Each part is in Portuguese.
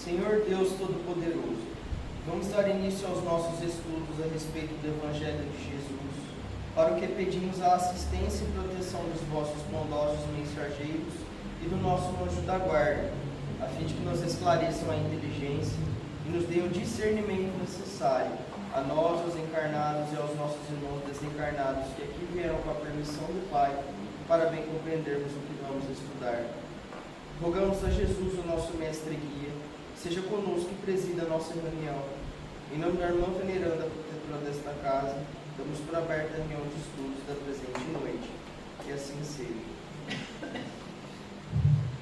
Senhor Deus Todo-Poderoso, vamos dar início aos nossos estudos a respeito do Evangelho de Jesus, para o que pedimos a assistência e proteção dos vossos bondosos mensageiros e do nosso anjo da guarda, a fim de que nos esclareçam a inteligência e nos deem o discernimento necessário, a nós, os encarnados, e aos nossos irmãos desencarnados, que aqui vieram com a permissão do Pai, para bem compreendermos o que vamos estudar. Rogamos a Jesus, o nosso mestre e guia, seja conosco e presida a nossa reunião. Em nome da irmã veneranda, protetora desta casa, damos por aberta a reunião de estudos da presente noite. Que assim seja.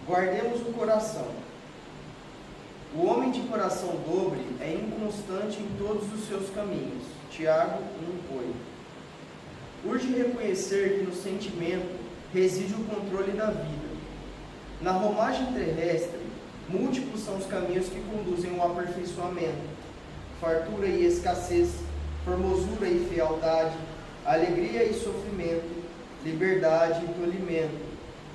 Guardemos o coração. O homem de coração dobre é inconstante em todos os seus caminhos. Tiago 1,8. Urge reconhecer que no sentimento reside o controle da vida. Na romagem terrestre, múltiplos são os caminhos que conduzem ao aperfeiçoamento: fartura e escassez, formosura e fealdade, alegria e sofrimento, liberdade e tolimento.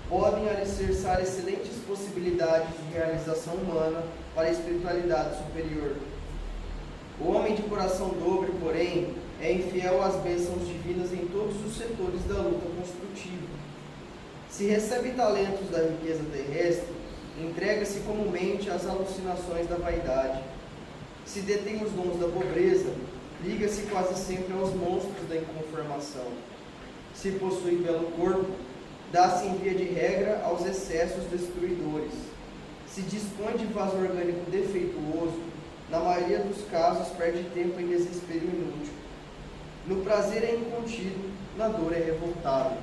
Podem alicerçar excelentes possibilidades de realização humana para a espiritualidade superior. O homem de coração dobre, porém, é infiel às bênçãos divinas em todos os setores da luta construtiva. Se recebe talentos da riqueza terrestre, entrega-se comumente às alucinações da vaidade. Se detém os dons da pobreza, liga-se quase sempre aos monstros da inconformação. Se possui belo corpo, dá-se em via de regra aos excessos destruidores. Se dispõe de vaso orgânico defeituoso, na maioria dos casos perde tempo em desespero inútil. No prazer é incontido, na dor é revoltado.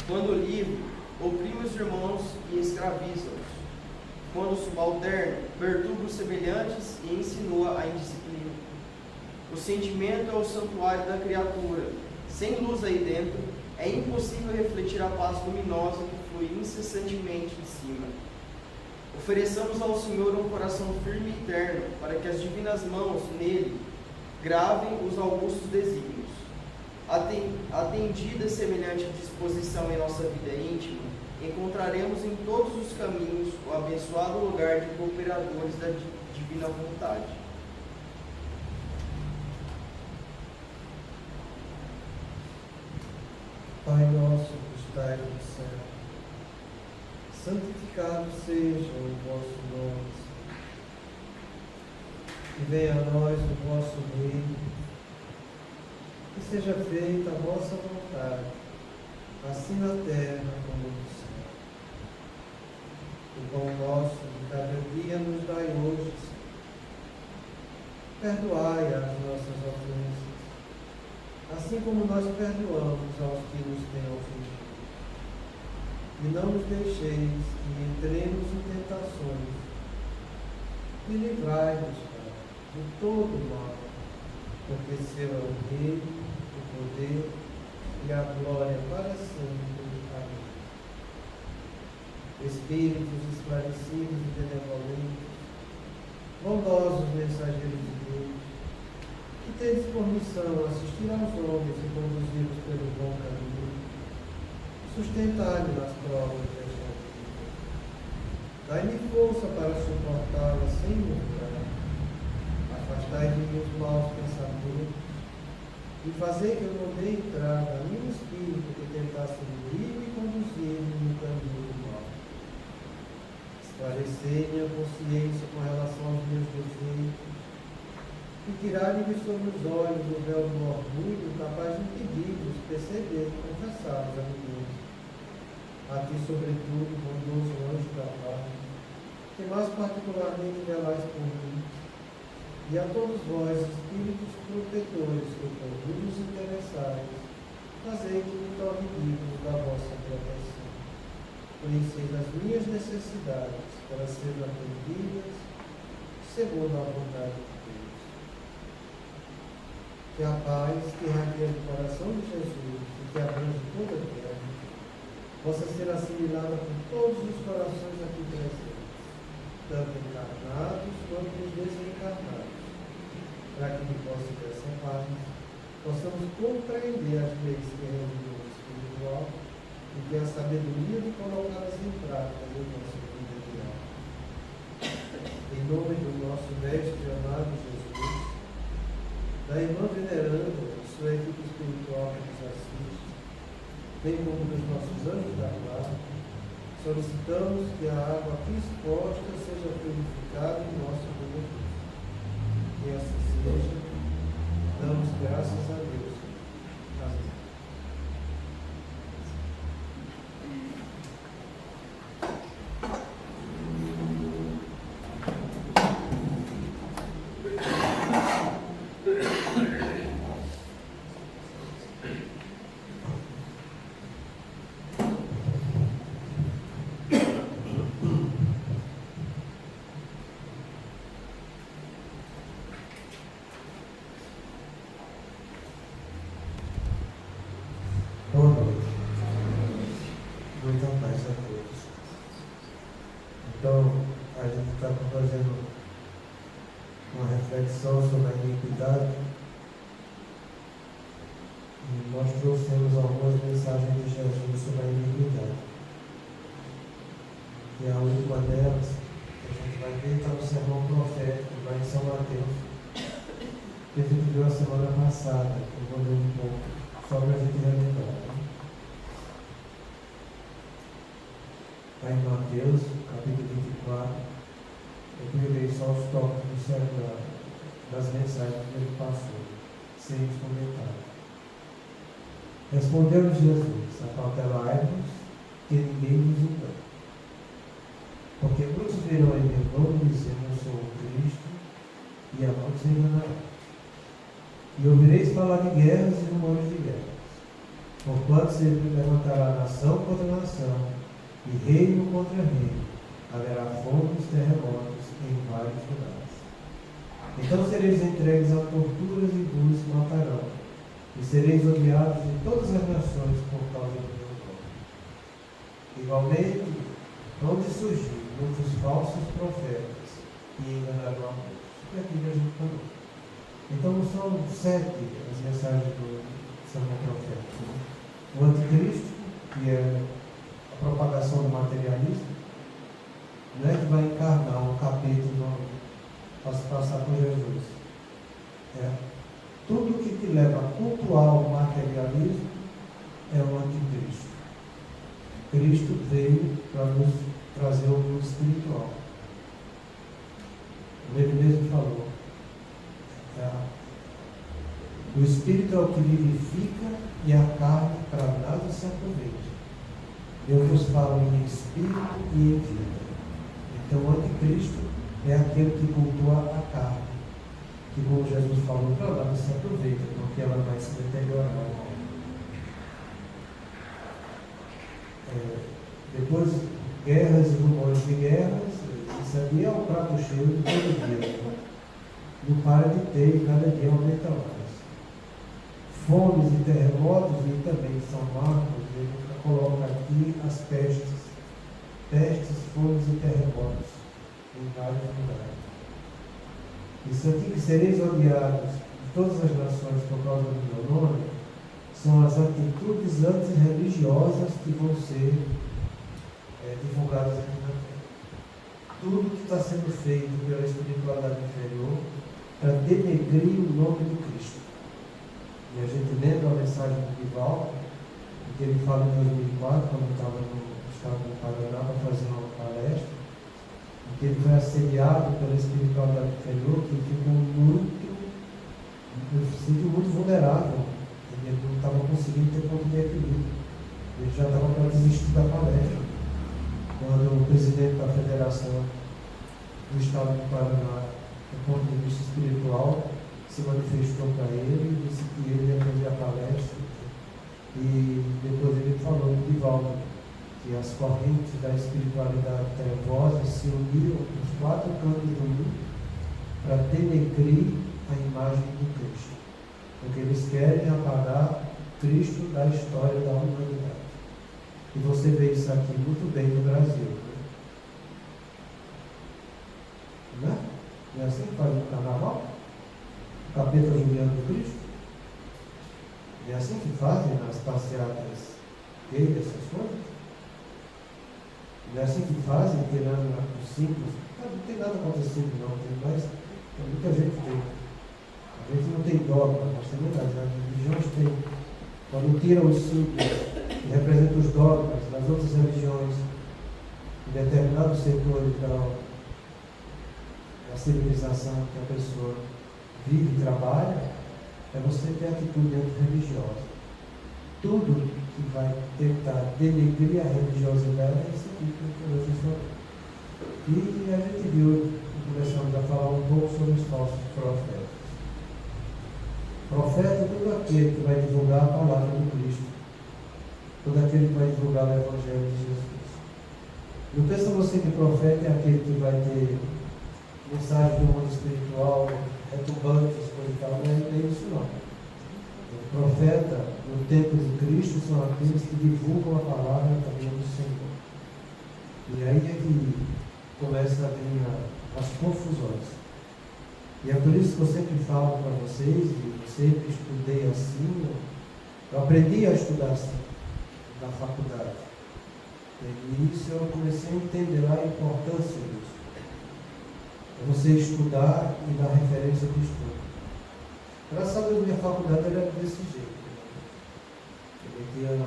Quando livre, oprime os irmãos e escraviza-os. Quando subalterno, perturba os semelhantes e insinua a indisciplina. O sentimento é o santuário da criatura. Sem luz aí dentro, é impossível refletir a paz luminosa que flui incessantemente de cima. Ofereçamos ao Senhor um coração firme e terno, para que as divinas mãos nele gravem os augustos desígnios. Atendida semelhante disposição em nossa vida íntima, encontraremos em todos os caminhos o abençoado lugar de cooperadores da divina vontade. Pai nosso que estais no céu, santificado seja o vosso nome. Que venha a nós o vosso reino. Que seja feita a vossa vontade, assim na terra como no céu. O pão nosso de cada dia nos dai hoje, Senhor. Perdoai as nossas ofensas, assim como nós perdoamos aos que nos têm ofendido. E não nos deixeis que entremos em tentações, e livrai-nos, Pai, de todo mal, porque seu é o reino, o poder e a glória para sempre. Amém. Espíritos esclarecidos e benevolentes, bondosos mensageiros de Deus, que tendes por missão assistir aos homens e conduzi-los pelo bom caminho, sustentai-me nas provas desta vida. Dai-me força para suportá-las sem murmurar. Afastai de mim os maus pensamentos e fazei que eu não dê entrada a nenhum espírito que tentasse inibir e conduzir-me no caminho do mal. Esclarecei minha consciência com relação aos meus defeitos e tirai-me de sobre os olhos o véu do orgulho capaz de impedir-vos perceber e confessar-vos a mim mesmo. A ti, sobretudo, bondoso anjo da paz, que mais particularmente velais por mim, e a todos vós, espíritos protetores que com os interessados, fazei que me torne digno da vossa proteção. Conheceis as minhas necessidades para serem atendidas segundo a vontade de Deus. Que a paz que irradia do coração de Jesus e que abrange toda a terra, possa ser assimilada por todos os corações aqui presentes, tanto encarnados quanto os desencarnados, para que, de posse dessa paz, possamos compreender as leis que regem o espiritual e ter a sabedoria de colocá-las em prática em nossa vida diária. Em nome do nosso Mestre amado Jesus, da irmã veneranda, sua equipe espiritual que nos assiste, bem como dos nossos anjos da guarda, solicitamos que a água aqui exposta seja purificada em nosso benefício. Que assim seja, damos graças a Deus. Amém. Boa noite. Muita paz a todos. Então, a gente está fazendo uma reflexão sobre a iniquidade e nós trouxemos algumas mensagens de Jesus sobre a iniquidade. E a última delas, a gente vai ver, está no sermão profético, lá em São Mateus, que a gente viu a semana passada. Eu vou ler um pouco, só para a gente relembrar. Está em Mateus, capítulo 24. Eu peguei só os tópicos das mensagens que ele passou, sem os comentários. Respondeu Jesus: acautelai-vos que ninguém vos engane. Porque muitos virão em meu nome dizendo: eu sou o Cristo, e a muitos enganarão. E ouvireis falar de guerras e rumores de guerras. Porquanto se levantará nação contra nação, e reino contra reino, haverá fomes, terremotos em vários lugares. Então sereis entregues a torturas e vos matarão, e sereis odiados de todas as nações por causa do meu nome. Igualmente, onde surgiram muitos falsos profetas e enganaram a muitos. Isso é aquilo que a gente falou. Então são 7 as mensagens do sermão profético. O anticristo, que é a propagação do materialismo, não é que vai encarnar um capítulo para se passar por Jesus. Tudo que te leva a cultuar o materialismo é o anticristo. Cristo veio para nos trazer o mundo espiritual. Ele mesmo falou: o Espírito é o que vivifica e a carne para nada se aproveita. Eu vos falo em espírito e em vida. Então o anticristo é aquele que cultua a carne, que, como Jesus falou, para nada se aproveita, porque ela vai se deteriorar. Depois, guerras e rumores de guerras, isso aqui é o prato cheio de todo dia. Não para de ter e cada dia aumenta mais. Fomes e terremotos, e também São Marcos, ele coloca aqui as pestes, fomes e terremotos em vários lugares. Isso aqui, que sereis odiados de todas as nações por causa do meu nome, são as atitudes antirreligiosas que vão ser divulgadas aqui na terra. Tudo que está sendo feito pela espiritualidade inferior para denegrir o nome de Cristo. E a gente lembra a mensagem do Divaldo, que ele fala em 2004, quando estava no estado do Paraná para fazer uma palestra, que ele foi assediado pela espiritualidade inferior, que ficou muito vulnerável. Ele não estava conseguindo ter ponto de equilíbrio. Ele já estava para desistir da palestra. Quando o presidente da Federação do Estado do Paraná, do ponto de vista espiritual, se manifestou para ele e disse que ele ia fazer a palestra. E depois ele falou no Divaldo que as correntes da espiritualidade trevosa se uniram nos 4 cantos do mundo para denegrir a imagem de Cristo. Porque eles querem apagar Cristo da história da humanidade. E você vê isso aqui muito bem no Brasil. Não é? Não é assim que faz no carnaval? O capeta Juliano do Cristo? É assim que fazem nas passeatas gays, essas coisas? Não é assim que fazem, tirando os símbolos Não tem nada acontecido não, mas muita gente tem. A gente não tem dogma, nós temos as religiões têm. Quando tiram os símbolos que representam os dogmas das outras religiões, em determinados setores da civilização que a pessoa vive e trabalha, é você ter atitude religiosa. Tudo que vai tentar denegrir a religiosidade é esse tipo que eu falei. E a gente viu, começamos a falar um pouco sobre os falsos profetas. Profeta é todo aquele que vai divulgar a palavra de Cristo, todo aquele que vai divulgar o Evangelho de Jesus. Não pensa você que profeta é aquele que vai ter mensagem do mundo espiritual, retumbantes, coisa e tal, não é isso não. O profeta, no tempo de Cristo, são aqueles que divulgam a palavra também do Senhor. E aí é que começa a vir as confusões. E é por isso que eu sempre falo para vocês, e eu sempre estudei assim, eu aprendi a estudar assim, na faculdade. E isso eu comecei a entender a importância disso. É você estudar e dar referência de estudo. Graças a Deus, minha faculdade era desse jeito. Eu tinha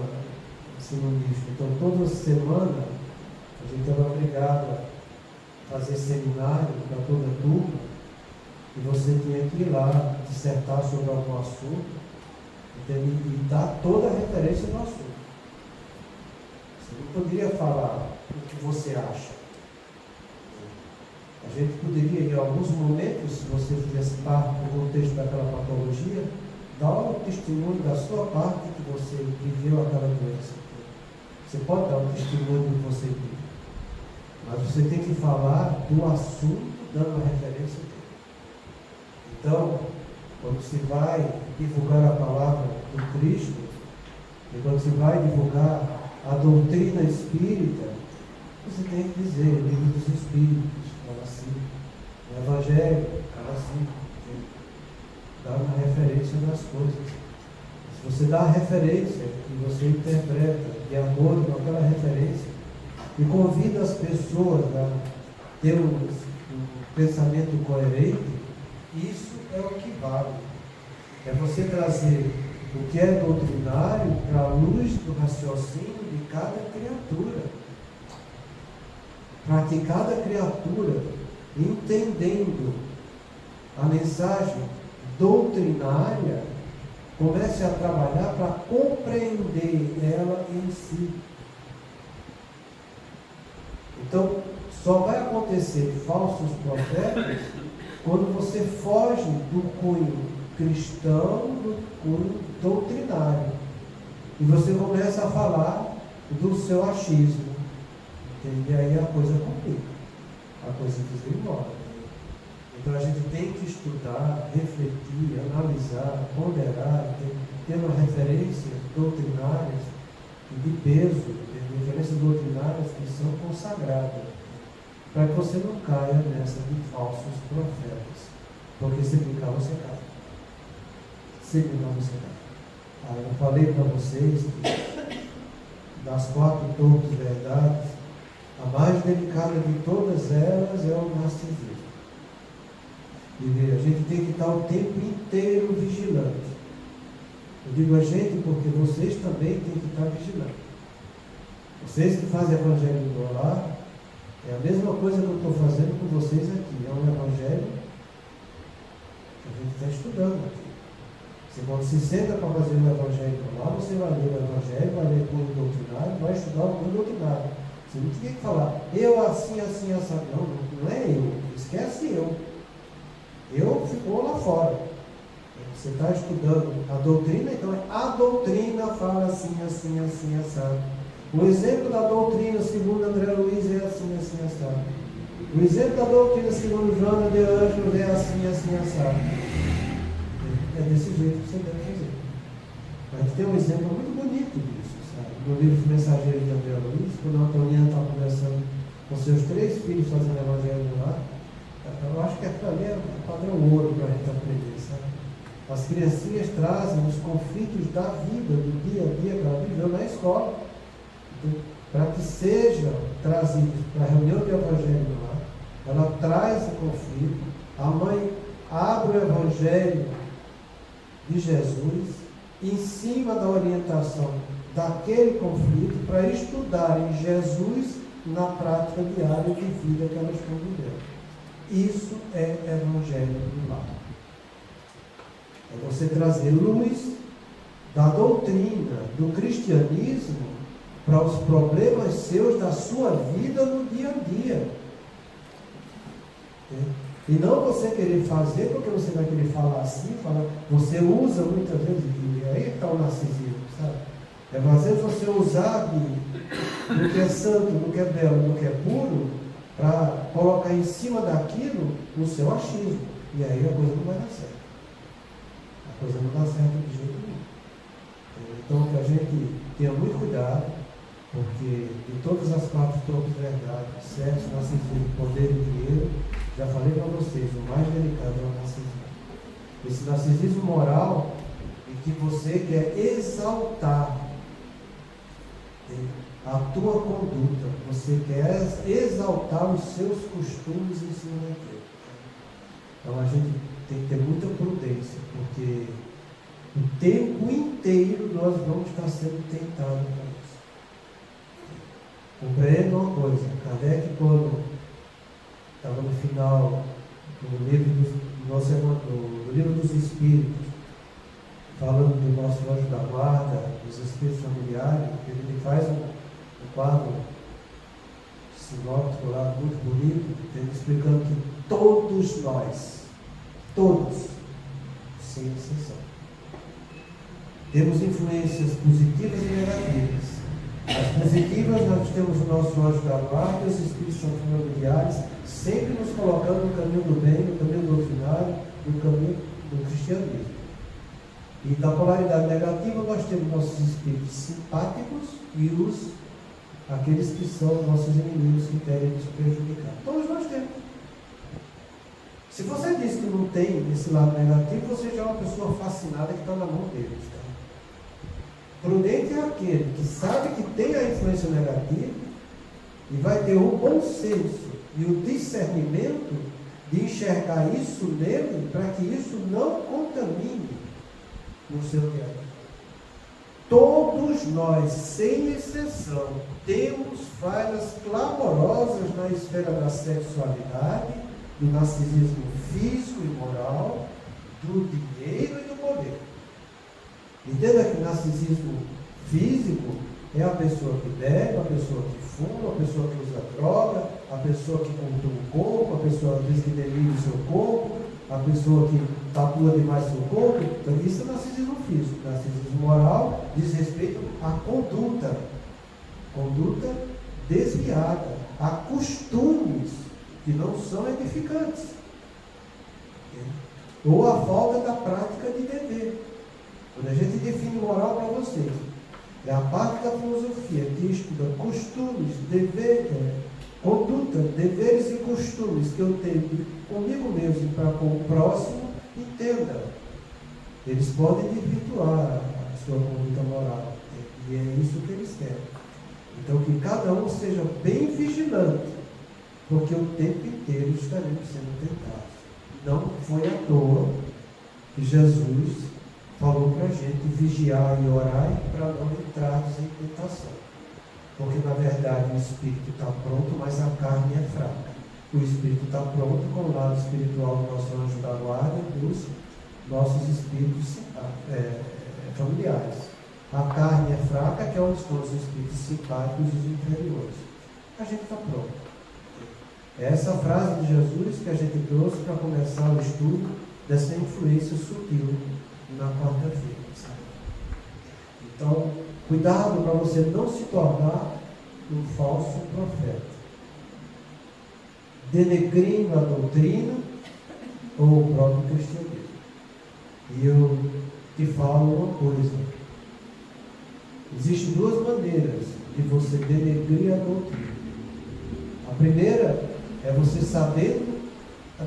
ensino misto. Então, toda semana, a gente era obrigado a fazer seminário para toda a turma. E você tinha que ir lá dissertar sobre algum assunto, entende? E dar toda a referência do assunto. Você não poderia falar o que você acha. A gente poderia, em alguns momentos, se você fizesse parte do contexto daquela patologia, dar um testemunho da sua parte que você viveu aquela doença. Você pode dar um testemunho do que você vive, mas você tem que falar do assunto dando a referência dele. Então, quando se vai divulgar a palavra do Cristo, e quando se vai divulgar a doutrina espírita, você tem que dizer, o livro dos Espíritos, fala assim, o Evangelho, fala assim, dá uma referência das coisas. Se você dá a referência e você interpreta de acordo com aquela referência e convida as pessoas a ter um pensamento coerente, isso é o que vale. É você trazer o que é doutrinário para a luz do raciocínio de cada criatura. Para que cada criatura, entendendo a mensagem doutrinária, comece a trabalhar para compreender ela em si. Então, só vai acontecer falsos profetas quando você foge do cunho cristão, do cunho doutrinário. E você começa a falar do seu achismo. E aí a coisa complica. A coisa desenvolve. Então a gente tem que estudar, refletir, analisar, ponderar, ter uma referência doutrinárias de peso, referências doutrinárias que são consagradas, para que você não caia nessa de falsos profetas. Porque se brincar, você cai. Se brincar, você cai. Eu falei para vocês que das 4 torres verdades, a mais delicada de todas elas é o narcisismo. E a gente tem que estar o tempo inteiro vigilante. Eu digo a gente porque vocês também têm que estar vigilantes. Vocês que fazem evangelho do lar, é a mesma coisa que eu estou fazendo com vocês aqui. É um evangelho que a gente está estudando aqui. Você quando se senta para fazer o evangelho do lar, você vai ler o evangelho, vai ler o cunho doutrinário, vai estudar o cunho doutrinário. Você não tem que falar, eu assim, assim, assim. Não é eu. Esquece eu. Eu ficou lá fora. Você está estudando a doutrina, então a doutrina fala assim, assim, assim, assado. O exemplo da doutrina, segundo André Luiz, é assim, assim, assado. O exemplo da doutrina, segundo Joana de Ângelos, é assim, assim, assado. É desse jeito que você deve fazer. Mas tem um exemplo muito bonito disso, sabe? No livro Mensageiro de André Luiz, quando a Antoniana está conversando com seus 3 filhos fazendo evangelho lá, eu acho que aquilo ali é padrão ouro para a gente aprender, sabe? As criancinhas trazem os conflitos da vida, do dia a dia que ela viveu na escola, então, para que sejam trazidos para a reunião de evangelho lá, ela traz o conflito, a mãe abre o Evangelho de Jesus em cima da orientação daquele conflito para estudarem Jesus na prática diária de vida que elas estão vivendo. Isso é Evangelho do lar. É você trazer luz da doutrina, do cristianismo, para os problemas seus da sua vida no dia a dia. E não você querer fazer porque você vai querer falar assim, você usa muitas vezes, e aí está o narcisismo, sabe? Às vezes você usar do que é santo, do que é belo, do que é puro, para colocar em cima daquilo o seu achismo. E aí a coisa não vai dar certo. A coisa não dá certo de jeito nenhum. Então que a gente tenha muito cuidado, porque de todas as quatro torres de verdade, sexo, narcisismo, poder e dinheiro, já falei para vocês, o mais delicado é o narcisismo. Esse narcisismo moral em que você quer exaltar a tua conduta, você quer exaltar os seus costumes em cima daquilo. Então a gente tem que ter muita prudência, porque o tempo inteiro nós vamos estar sendo tentados para isso. Compreenda uma coisa, Kardec, quando estava no final do livro dos Espíritos, falando do nosso anjo da guarda, dos espíritos familiares, ele faz um quadro sinóptico lá, muito bonito, ele explicando que todos nós, todos, sem exceção, temos influências positivas e negativas. As positivas, nós temos o nosso anjo da guarda, os espíritos familiares, sempre nos colocando no caminho do bem, no caminho doutrinário, no caminho do cristianismo. E da polaridade negativa nós temos nossos espíritos simpáticos e aqueles que são nossos inimigos que querem nos prejudicar. Todos nós temos. Se você diz que não tem esse lado negativo, você já é uma pessoa fascinada que está na mão deles. Tá? Prudente é aquele que sabe que tem a influência negativa e vai ter o bom senso e o discernimento de enxergar isso nele para que isso não contamine no seu dia a dia. Todos nós, sem exceção, temos falhas clamorosas na esfera da sexualidade, do narcisismo físico e moral, do dinheiro e do poder. Entenda que o narcisismo físico é a pessoa que bebe, a pessoa que fuma, a pessoa que usa droga, a pessoa que controla o corpo, a pessoa às vezes que delira o seu corpo, a pessoa que tatua demais seu corpo. Então isso é narcisismo físico. Narcisismo moral diz respeito à conduta desviada, a costumes que não são edificantes, ou a falta da prática de dever. Quando a gente define moral para vocês, é a parte da filosofia que estuda costumes, conduta, deveres e costumes que eu tenho comigo mesmo e para com o próximo. Entenda, eles podem desvirtuar a sua conduta moral, e é isso que eles querem. Então que cada um seja bem vigilante, porque o tempo inteiro estaremos sendo tentados. Não foi à toa que Jesus falou para a gente vigiar e orar para não entrarmos em tentação. Porque na verdade o espírito está pronto, mas a carne é fraca. O espírito está pronto com o lado espiritual do nosso anjo da guarda e dos nossos espíritos familiares. A carne é fraca, que é onde estão os espíritos simpáticos e os inferiores. A gente está pronto. É essa frase de Jesus que a gente trouxe para começar o estudo dessa influência sutil na quarta-feira. Então, cuidado para você não se tornar um falso profeta, denegrindo a doutrina ou o próprio cristianismo. E eu te falo uma coisa: existem duas maneiras de você denegrir a doutrina. A primeira é você saber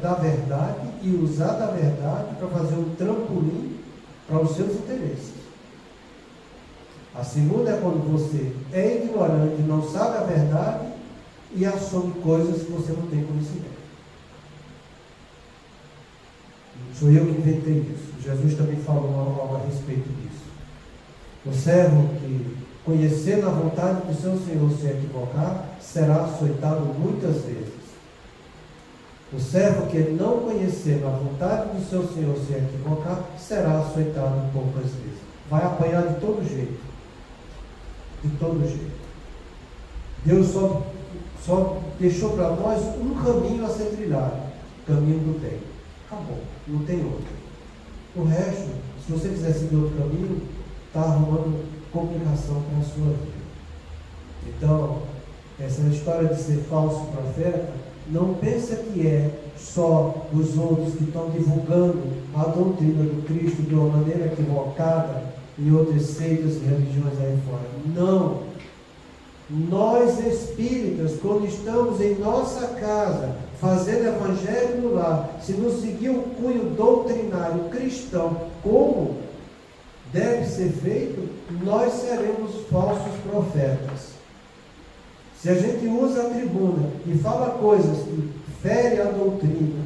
da verdade e usar da verdade para fazer um trampolim para os seus interesses. A segunda é quando você é ignorante, não sabe a verdade e assume coisas que você não tem conhecimento. sou eu que inventei isso. Jesus também falou algo a respeito disso. O servo que, conhecendo a vontade do seu Senhor, se equivocar, será açoitado muitas vezes. O servo que, não conhecendo a vontade do seu Senhor, se equivocar, será açoitado poucas vezes. Vai apanhar de todo jeito. De todo jeito. Deus só deixou para nós um caminho a ser trilhado. O caminho do bem. Acabou. Não tem outro. O resto, se você quiser seguir outro caminho, está arrumando complicação para a sua vida. Então, essa história de ser falso profeta, não pensa que é só os outros que estão divulgando a doutrina do Cristo de uma maneira equivocada em outras seitas e religiões aí fora. Não. Nós espíritas, quando estamos em nossa casa, fazendo evangelho no lar, se nos seguir o cunho doutrinário cristão, como deve ser feito, nós seremos falsos profetas. Se a gente usa a tribuna e fala coisas que ferem a doutrina,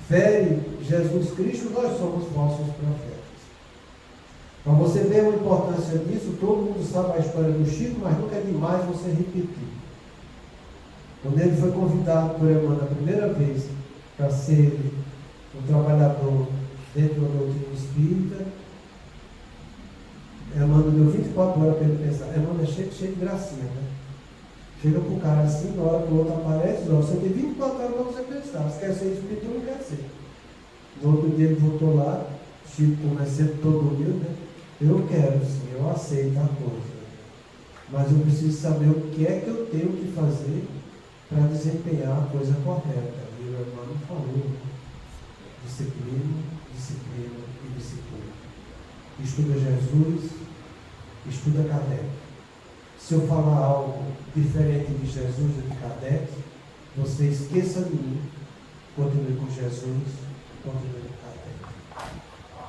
ferem Jesus Cristo, nós somos falsos profetas. Para você ver a importância disso, todo mundo sabe a história do Chico, mas nunca é demais você repetir. Quando ele foi convidado por Emmanuel a primeira vez para ser um trabalhador dentro da doutrina espírita, Emmanuel deu 24 horas para ele pensar. Emmanuel é cheio de gracinha, né? Chega para o cara assim, na hora que o outro aparece, você tem 24 horas para você pensar. Você quer ser espírita ou não quer ser? No outro dia ele voltou lá, Chico, como é sempre todo humilde, né? Eu quero sim, eu aceito a coisa. Mas eu preciso saber o que é que eu tenho que fazer para desempenhar a coisa correta. E o irmão falou: disciplina, disciplina e disciplina. Estuda Jesus, estuda Kardec. Se eu falar algo diferente de Jesus e de Kardec, você esqueça de mim, continue com Jesus, continue com Kardec.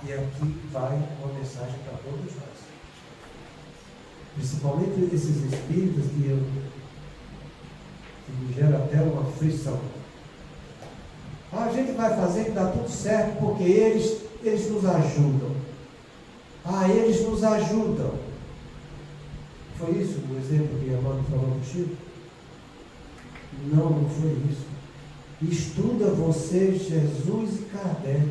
E aqui vai uma mensagem para todos nós. Principalmente esses espíritos que me gera até uma frição. A gente vai fazer que dá tudo certo porque eles nos ajudam. Eles nos ajudam. Foi isso o exemplo que a Amanda falou do Chico? Não foi isso. Estuda você Jesus e Kardec.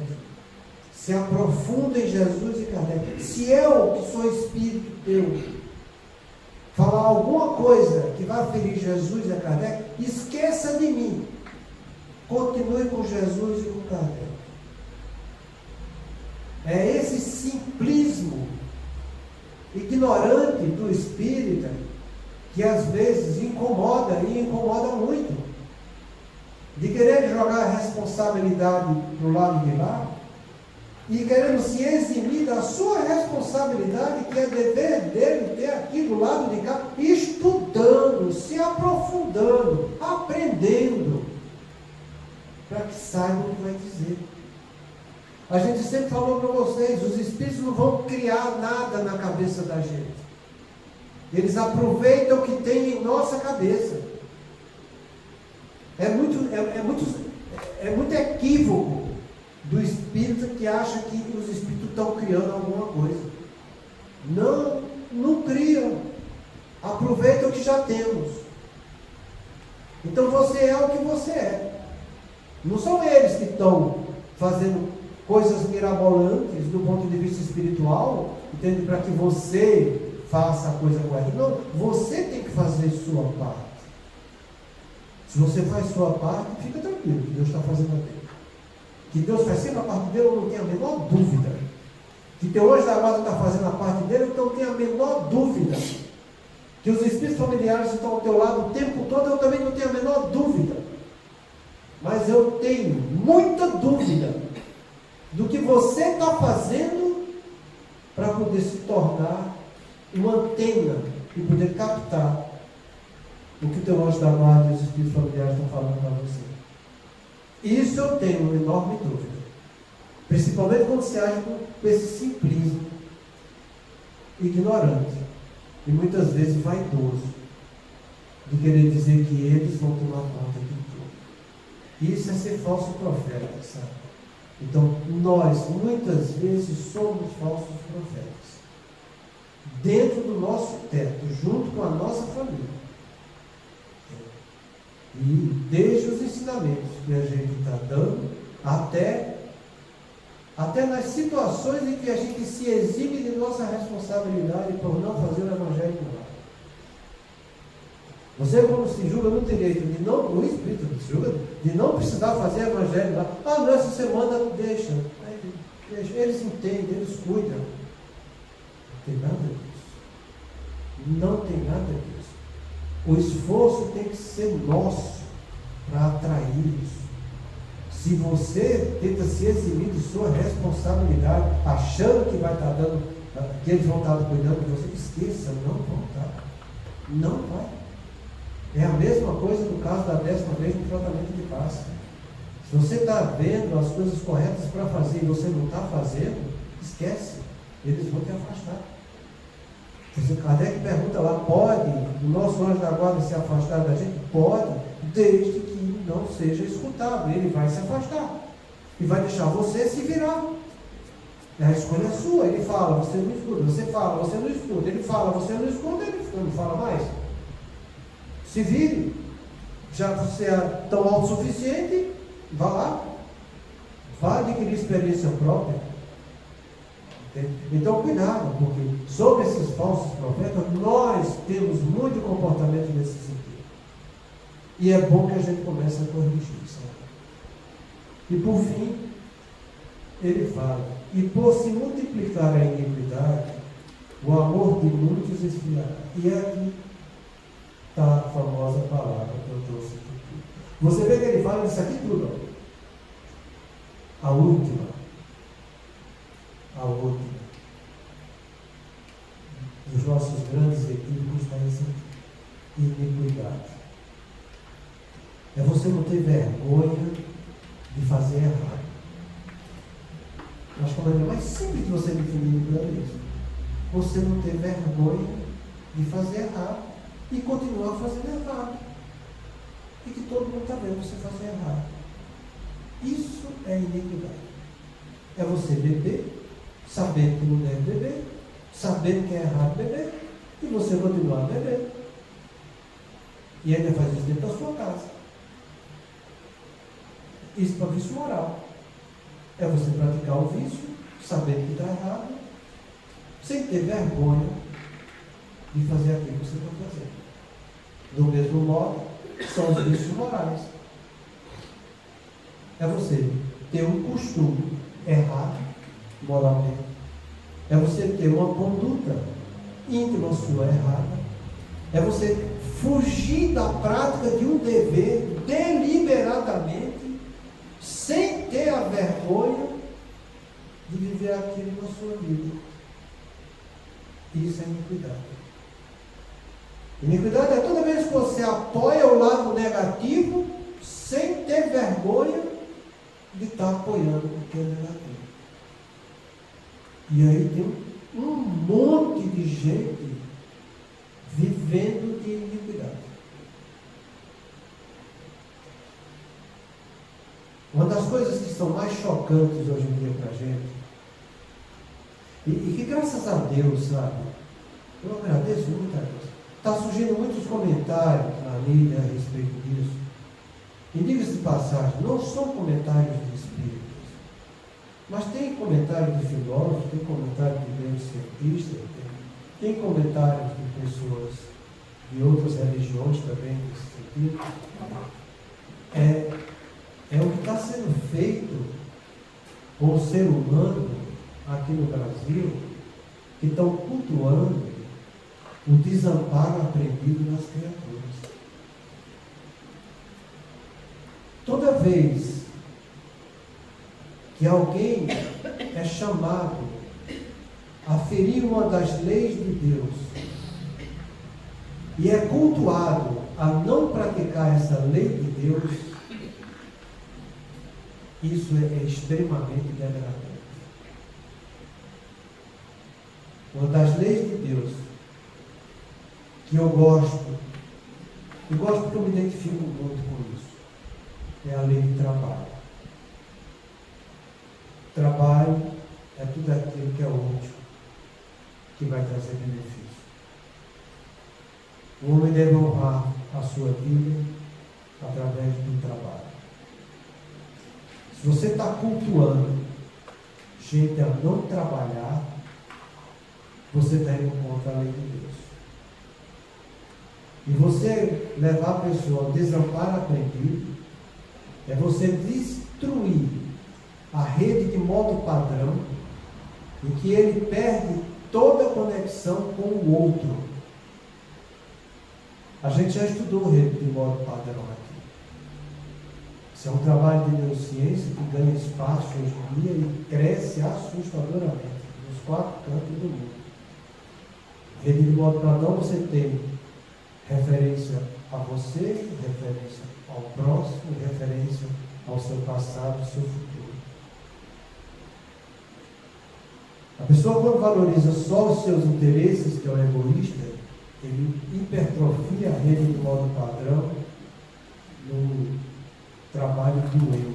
Se aprofunda em Jesus e Kardec. Se eu, que sou espírito teu, falar alguma coisa que vai ferir Jesus e Kardec, esqueça de mim. Continue com Jesus e com Kardec. É esse simplismo ignorante do espírita que às vezes incomoda e incomoda muito. De querer jogar a responsabilidade para o lado de lá e querendo se eximir da sua responsabilidade, que é dever dele ter aqui do lado de cá, estudando, se aprofundando, aprendendo, para que saiba o que vai dizer. A gente sempre falou para vocês, os espíritos não vão criar nada na cabeça da gente. Eles aproveitam o que tem em nossa cabeça. É muito equívoco do espírito que acha que os espíritos estão criando alguma coisa. Não criam. Aproveitam o que já temos. Então você é o que você é. Não são eles que estão fazendo coisas mirabolantes do ponto de vista espiritual, entende? Para que você faça a coisa correta. Não, você tem que fazer sua parte. Se você faz sua parte, fica tranquilo, que Deus está fazendo a dele. Que Deus faz sempre a parte dele, eu não tenho a menor dúvida. Que teu anjo da guarda está fazendo a parte dele, eu não tenho a menor dúvida. Que os espíritos familiares estão ao teu lado o tempo todo, eu também não tenho a menor dúvida. Mas eu tenho muita dúvida do que você está fazendo para poder se tornar uma antena e poder captar o que o teu anjo da guarda e os espíritos familiares estão falando para você. Isso eu tenho uma enorme dúvida. Principalmente quando se age com esse simplismo ignorante e muitas vezes vaidoso de querer dizer que eles vão tomar conta de tudo. Isso é ser falso profeta, sabe? Então, nós, muitas vezes, somos falsos profetas. Dentro do nosso teto, junto com a nossa família. E desde os ensinamentos que a gente está dando, até nas situações em que a gente se exime de nossa responsabilidade por não fazer o evangelho no lar. Você, quando se julga no direito de não, o Espírito se julga de não precisar fazer evangelho lá. Ah, não, essa semana deixa. Eles entendem, eles cuidam. Não tem nada disso. Não tem nada disso. O esforço tem que ser nosso para atrair isso. Se você tenta se eximir de sua responsabilidade, achando que vai estar dando, que eles vão estar cuidando de você, esqueça, não vão estar. Não vai. É a mesma coisa no caso da 10ª vez no tratamento de passe. Se você está vendo as coisas corretas para fazer e você não está fazendo, esquece, eles vão te afastar. Kardec pergunta lá, pode o nosso anjo da guarda se afastar da gente? Pode, desde que não seja escutado. Ele vai se afastar e vai deixar você se virar. A escolha é sua. Ele fala, você não escuta. Você fala, você não escuta. Ele fala, você não escuta. Ele não fala mais. Se vire. Já você é tão autossuficiente, vá lá. Vá adquirir experiência própria. Então, cuidado, porque sobre esses falsos profetas, nós temos muito comportamento nesse sentido. E é bom que a gente comece a corrigir, sabe? E por fim, ele fala, e por se multiplicar a iniquidade, o amor de muitos esfriará. E aqui está a famosa palavra que eu trouxe aqui. Você vê que ele fala isso aqui tudo, ó. A última. Os nossos grandes equívocos está essa iniquidade. É você não ter vergonha de fazer errado. Acho que a maneira mais simples de você definir iniquidade é isso. Você não ter vergonha de fazer errado e continuar fazendo errado. E que todo mundo está vendo você fazer errado. Isso é iniquidade. É você beber, sabendo que não deve beber, sabendo que é errado beber, e você continuar a beber. E ainda faz isso dentro da sua casa. Isso para vício moral. É você praticar o vício, sabendo que está errado, sem ter vergonha de fazer aquilo que você está fazendo. Do mesmo modo, são os vícios morais. É você ter um costume errado, moralmente. É você ter uma conduta íntima sua errada. É você fugir da prática de um dever deliberadamente, sem ter a vergonha de viver aquilo na sua vida. Isso é iniquidade. Iniquidade é toda vez que você apoia o lado negativo, sem ter vergonha de estar apoiando o que é negativo. E aí tem um monte de gente vivendo de iniquidade. Uma das coisas que são mais chocantes hoje em dia para a gente, e que graças a Deus, sabe, eu agradeço muito a Deus, está surgindo muitos comentários na mídia a respeito disso. E diga-se de passagem, não são comentários de espíritos, mas tem comentários de filósofos, tem comentários de neurocientistas, tem comentários de pessoas de outras religiões também nesse sentido. É o que está sendo feito com o ser humano aqui no Brasil, que estão cultuando o desamparo aprendido nas criaturas. Toda vez que alguém é chamado a ferir uma das leis de Deus e é cultuado a não praticar essa lei de Deus, isso é extremamente degradante. Uma das leis de Deus que eu gosto porque eu me identifico muito com isso, é a lei de trabalho. que vai trazer benefício. O homem deve honrar a sua vida através do trabalho. Se você está cultuando gente a não trabalhar, você está indo contra a lei de Deus. E você levar a pessoa ao desamparo aprendido é você destruir a rede de modo padrão em que ele perde toda a conexão com o outro. A gente já estudou rede de modo padrão aqui. Isso é um trabalho de neurociência que ganha espaço hoje em dia e cresce assustadoramente nos 4 cantos do mundo. Rede de modo padrão você tem referência a você, referência ao próximo, referência ao seu passado, ao seu futuro. A pessoa, quando valoriza só os seus interesses, que é o egoísta, ele hipertrofia a rede de modo padrão no trabalho do eu.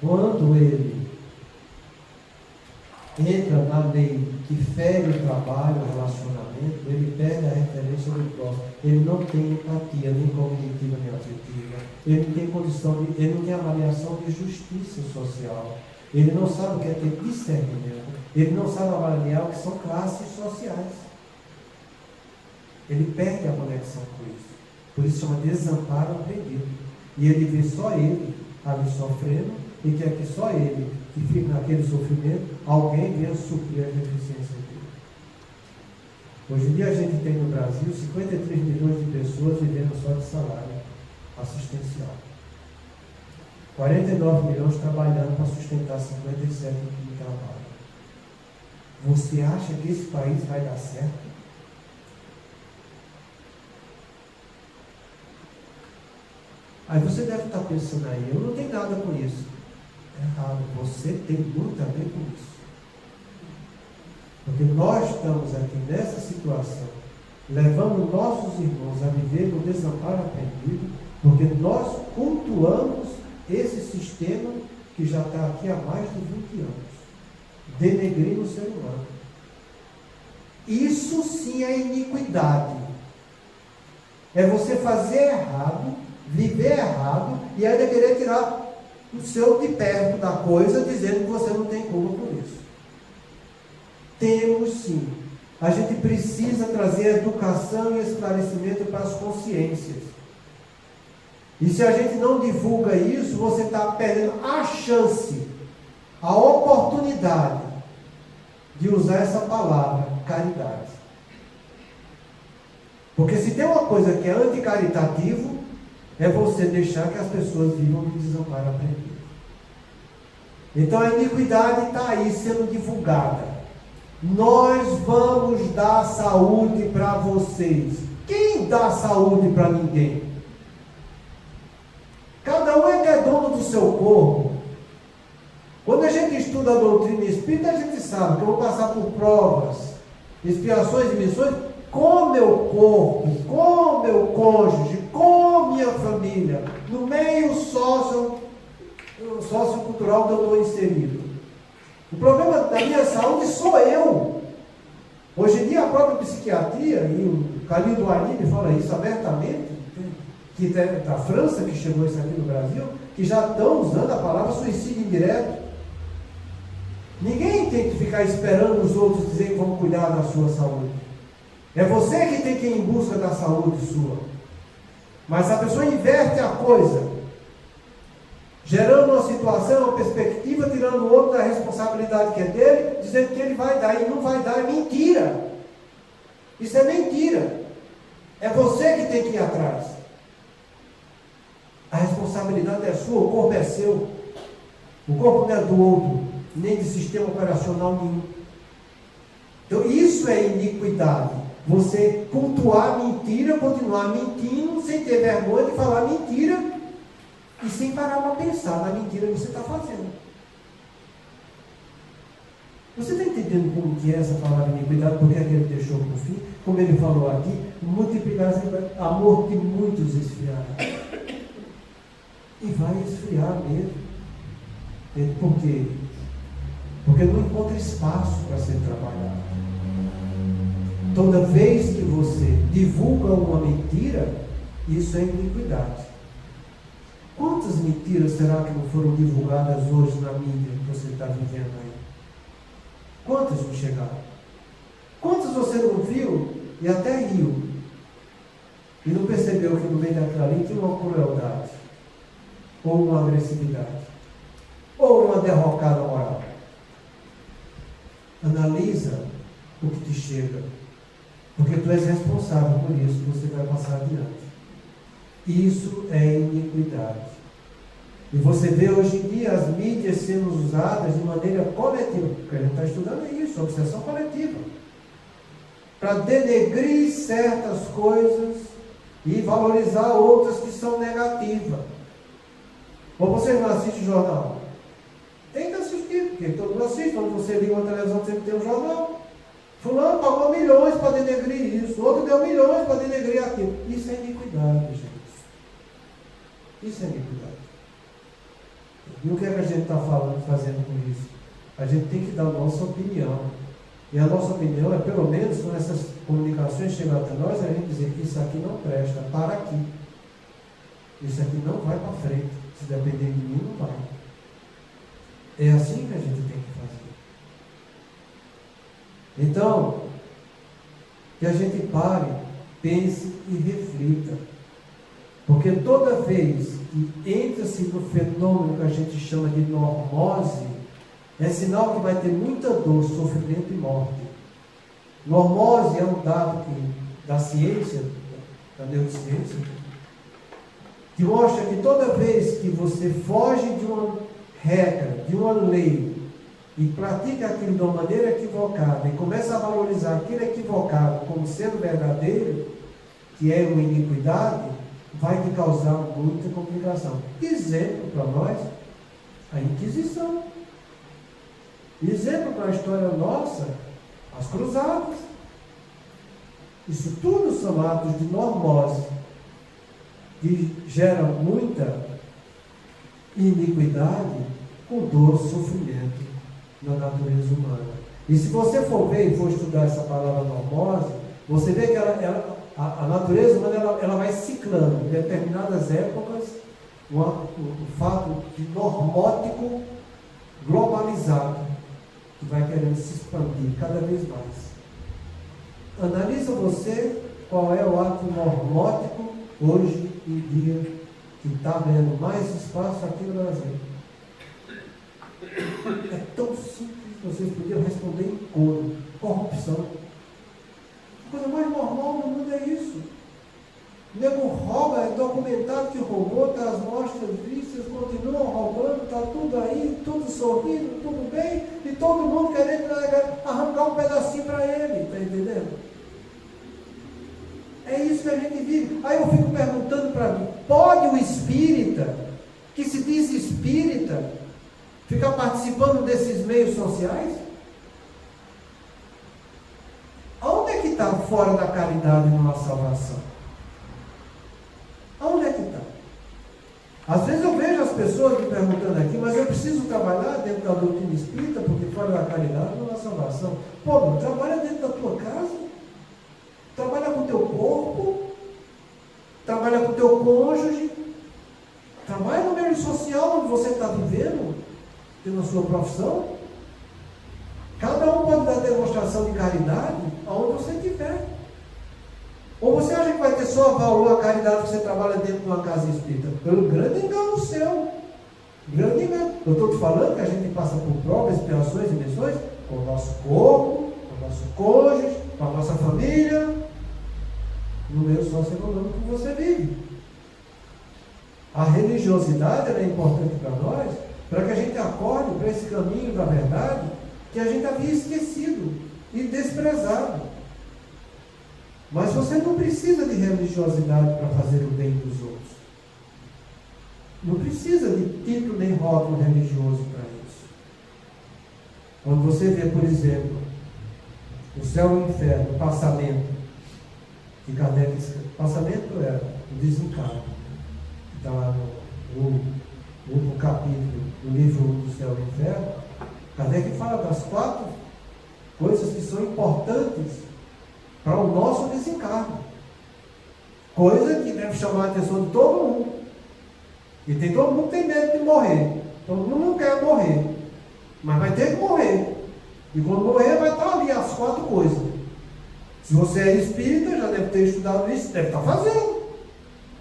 Quando ele entra na lei que fere o trabalho, o relacionamento, ele perde a referência do próximo. Ele não tem empatia, nem cognitiva, nem afetiva. Ele não tem condição de, ele não tem avaliação de justiça social. Ele não sabe o que é ter discernimento. Ele não sabe avaliar o que são classes sociais. Ele perde a conexão com isso. Por isso chama desamparo aprendido. E ele vê só ele ali sofrendo e quer que só ele, que fica naquele sofrimento, alguém venha suprir a deficiência dele. Hoje em dia a gente tem no Brasil 53 milhões de pessoas vivendo só de salário assistencial. 49 milhões trabalhando para sustentar 57 que trabalham. Você acha que esse país vai dar certo? Aí você deve estar pensando aí, eu não tenho nada com isso. Errado, você tem muito a ver com isso. Porque nós estamos aqui nessa situação, levando nossos irmãos a viver no desamparo aprendido, porque nós cultuamos esse sistema que já está aqui há mais de 20 anos, denegrindo o ser humano. Isso sim é iniquidade. É você fazer errado, viver errado e ainda querer tirar o seu de perto da coisa, dizendo que você não tem culpa por isso. Temos sim. A gente precisa trazer educação e esclarecimento para as consciências. E se a gente não divulga isso, você está perdendo a chance, a oportunidade de usar essa palavra, caridade. Porque se tem uma coisa que é anticaritativo, é você deixar que as pessoas vivam de desamparo aprendido. Então a iniquidade está aí sendo divulgada. Nós vamos dar saúde para vocês. Quem dá saúde para ninguém? Cada um é que é dono do seu corpo. Quando a gente estuda a doutrina espírita, a gente sabe que eu vou passar por provas, expiações e missões com meu corpo, com meu cônjuge, com minha família, no meio sociocultural que eu estou inserido. O problema da minha saúde sou eu. Hoje em dia a própria psiquiatria, e o Khalil Douarnini fala isso abertamente, que é da França, que chegou isso aqui no Brasil, que já estão usando a palavra suicídio indireto. Ninguém tem que ficar esperando os outros dizerem que vão cuidar da sua saúde. É você que tem que ir em busca da saúde sua. Mas a pessoa inverte a coisa, gerando uma situação, uma perspectiva, tirando o outro da responsabilidade que é dele, dizendo que ele vai dar e não vai dar. É mentira. Isso é mentira. É você que tem que ir atrás. A responsabilidade é sua, o corpo é seu. O corpo não é do outro, nem de sistema operacional nenhum. Então isso é iniquidade. Você cultuar mentira, continuar mentindo, sem ter vergonha de falar mentira e sem parar para pensar na mentira que você está fazendo. Você está entendendo como que é essa palavra iniquidade? Porque é que ele deixou por fim? Como ele falou aqui, multiplicar amor de muitos esfriará. E vai esfriar mesmo. Por quê? Porque não encontra espaço para ser trabalhado. Toda vez que você divulga uma mentira, isso é iniquidade. Quantas mentiras será que não foram divulgadas hoje na mídia que você está vivendo aí? Quantas não chegaram? Quantas você não viu e até riu? E não percebeu que no meio daquilo ali tinha uma crueldade, ou uma agressividade, ou uma derrocada moral? Analisa o que te chega, porque tu és responsável por isso que você vai passar adiante. Isso é iniquidade. E você vê hoje em dia as mídias sendo usadas de maneira coletiva, porque a gente está estudando isso, obsessão coletiva, para denegrir certas coisas e valorizar outras que são negativas. Ou você não assiste jornal? Tem que assistir, porque todo mundo assiste. Quando você liga uma televisão, sempre tem um jornal. Fulano pagou milhões para denegrir isso, outro deu milhões para denegrir aquilo. Isso é iniquidade, gente. Isso é iniquidade. E o que é que a gente está fazendo com isso? A gente tem que dar a nossa opinião. E a nossa opinião é, pelo menos, quando essas comunicações chegam até nós, a gente dizer que isso aqui não presta, para aqui. Isso aqui não vai para frente. Se depender de mim, não vai. É assim que a gente tem que fazer. Então, que a gente pare, pense e reflita. Porque toda vez que entra-se no fenômeno que a gente chama de normose, é sinal que vai ter muita dor, sofrimento e morte. Normose é um dado da ciência, da neurociência, que mostra que toda vez que você foge de uma regra, de uma lei, e pratica aquilo de uma maneira equivocada, e começa a valorizar aquilo equivocado como sendo verdadeiro, que é uma iniquidade, vai te causar muita complicação. Exemplo para nós, a Inquisição. Exemplo para a história nossa, as cruzadas. Isso tudo são atos de normose, que geram muita iniquidade com dor, sofrimento na natureza humana. E se você for ver e for estudar essa palavra normose, você vê que a natureza humana ela vai ciclando. Em determinadas épocas, o fato de normótico globalizado, que vai querendo se expandir cada vez mais. Analisa você qual é o ato normótico hoje em dia que está ganhando mais espaço aqui no Brasil. É tão simples, vocês podiam responder em coro. Corrupção. A coisa mais normal no mundo é isso. O nego rouba, é documentado que roubou, está as mostras vistas, continuam roubando, está tudo aí, tudo sorrindo, tudo bem, e todo mundo querendo arrancar um pedacinho para ele, está entendendo? É isso que a gente vive. Aí eu fico perguntando para mim, pode o espírita, que se diz espírita, ficar participando desses meios sociais? Onde é que está fora da caridade numa salvação? Aonde é que está? Às vezes eu vejo as pessoas me perguntando aqui, mas eu preciso trabalhar dentro da doutrina espírita, porque fora da caridade não há salvação. Pô, não trabalha dentro da tua casa, trabalha com o teu corpo, trabalha com o teu cônjuge, trabalha no meio social onde você está vivendo, tendo a sua profissão. Cada um pode dar demonstração de caridade aonde você estiver. Ou você acha que vai ter só valor a caridade que você trabalha dentro de uma casa espírita? Pelo grande engano seu. Grande engano. Eu estou te falando que a gente passa por provas, expiações e missões com o nosso corpo, com o nosso cônjuge, com a nossa família, no meio socioeconômico que você vive. A religiosidade é importante para nós, para que a gente acorde para esse caminho da verdade que a gente havia esquecido e desprezado. Mas você não precisa de religiosidade para fazer o bem dos outros. Não precisa de título nem rótulo religioso para isso. Quando você vê, por exemplo, o céu e o inferno, o passamento, que Kardec escreve. Passamento é o desencargo. Está lá no último capítulo do livro do Céu e o Inferno. Kardec fala das 4 coisas que são importantes para o nosso desencargo. Coisa que deve chamar a atenção de todo mundo. E todo mundo tem medo de morrer. Todo mundo não quer morrer. Mas vai ter que morrer. E quando morrer vai estar ali as 4 coisas. Se você é espírita, já deve ter estudado isso, deve estar fazendo.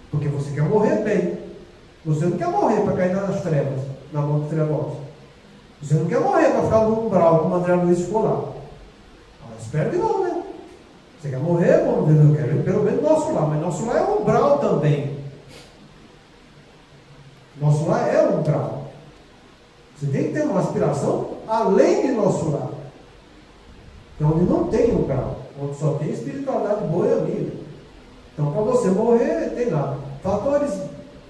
Porque você quer morrer bem. Você não quer morrer para cair nas trevas, na mão de trevosa. Você não quer morrer para ficar no umbral, como André Luiz ficou lá. Espero que não, né? Você quer morrer? Bom, eu quero pelo menos nosso lar, mas nosso lar é umbral também. Nosso lar é umbral. Você tem que ter uma aspiração além de nosso lar. Então, onde não tem umbral, onde só tem espiritualidade boa e amiga. Então, para você morrer, tem lá fatores